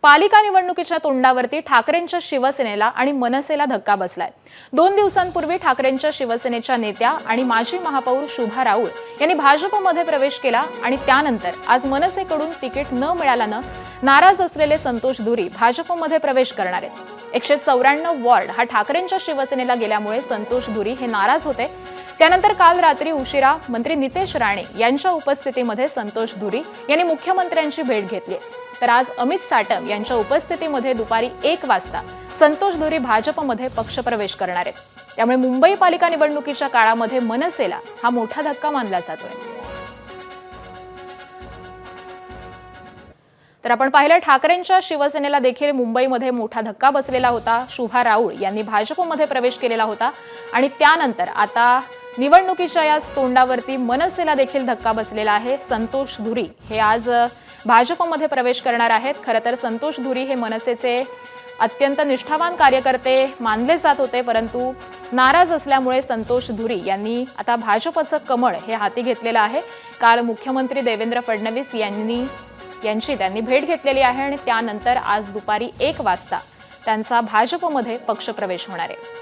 पालिका निवडणुकीच्या तोंडावरती ठाकरेंच्या शिवसेनेला आणि मनसेला धक्का बसलाय। 2 दिवसांपूर्वी ठाकरेंच्या शिवसेनेच्या नेत्या आणि माजी महापौर शुभा राऊळ यांनी भाजपमध्ये प्रवेश केला आणि त्यानंतर आज मनसेकडून तिकीट न मिळाल्यानं नाराज असलेले संतोष धुरी भाजपमध्ये प्रवेश करणार आहेत। 194 वॉर्ड हा ठाकरेंच्या शिवसेनेला गेल्यामुळे संतोष धुरी हे नाराज होते। त्यानंतर काल रात्री उशिरा मंत्री नितेश राणे यांच्या उपस्थितीमध्ये संतोष धुरी यांनी मुख्यमंत्र्यांची भेट घेतली। तर आज अमित साटम यांच्या उपस्थितीमध्ये दुपारी 1 वाजता संतोष धुरी भाजपमध्ये पक्षप्रवेश करणार आहेत। त्यामुळे मुंबई पालिका निवडणुकीच्या काळामध्ये मनसेला हा मोठा धक्का मानला जातोय। तर आपण पाहिलं ठाकरेंच्या शिवसेनेला देखील मुंबईमध्ये मोठा धक्का बसलेला होता। शुभा राऊळ यांनी भाजपमध्ये प्रवेश केलेला होता आणि त्यानंतर आता निवडणुकीच्या या तोंडावरती मनसेला देखील धक्का बसलेला आहे। संतोष धुरी हे आज भाजपमध्ये प्रवेश करणार आहेत। खरं तर संतोष धुरी हे मनसेचे अत्यंत निष्ठावान कार्यकर्ते मानले जात होते, परंतु नाराज असल्यामुळे संतोष धुरी यांनी आता भाजपचं कमळ हे हाती घेतलेलं आहे। काल मुख्यमंत्री देवेंद्र फडणवीस यांची त्यांनी भेट घेतलेली आहे आणि त्यानंतर आज दुपारी 1 वाजता त्यांचा भाजपमध्ये पक्षप्रवेश होणार आहे।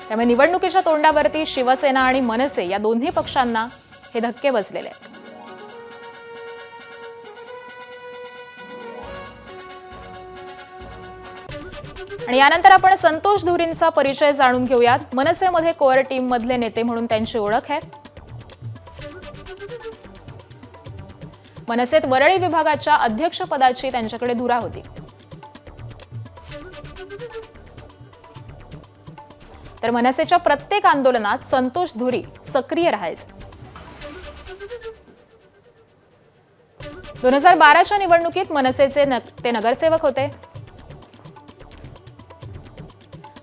त्यामुळे निवडणुकीच्या तोंडावरती शिवसेना आणि मनसे या दोन्ही पक्षांना हे धक्के बसलेले आहेत। आणि यानंतर आपण संतोष धुरींचा परिचय जाणून घेऊयात। मनसेमध्ये कोअर टीम मधले नेते म्हणून त्यांची ओळख आहे। मनसेत वरळी विभागाच्या अध्यक्षपदाची त्यांच्याकडे धुरा होती। तर मनसेच्या प्रत्येक आंदोलनात संतोष धुरी सक्रिय राहायचे। 2012च्या निवडणुकीत मनसेचे ते नगरसेवक होते।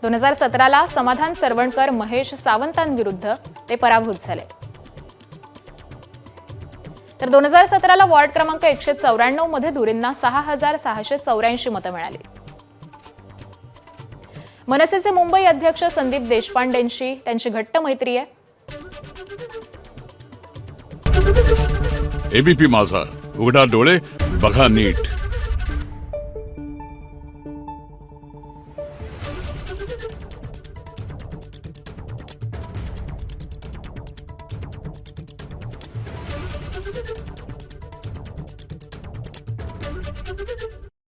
2017ला समाधान सरवणकर महेश सावंतांविरुद्ध ते पराभूत झाले। तर 2017ला वॉर्ड क्रमांक 194 मध्ये धुरींना 6684 मतं मिळाली। मनसेचे मुंबई अध्यक्ष संदीप देशपांडेंशी त्यांची घट्ट मैत्री आहे। एबीपी माझा, उघडा डोळे बघा नीट।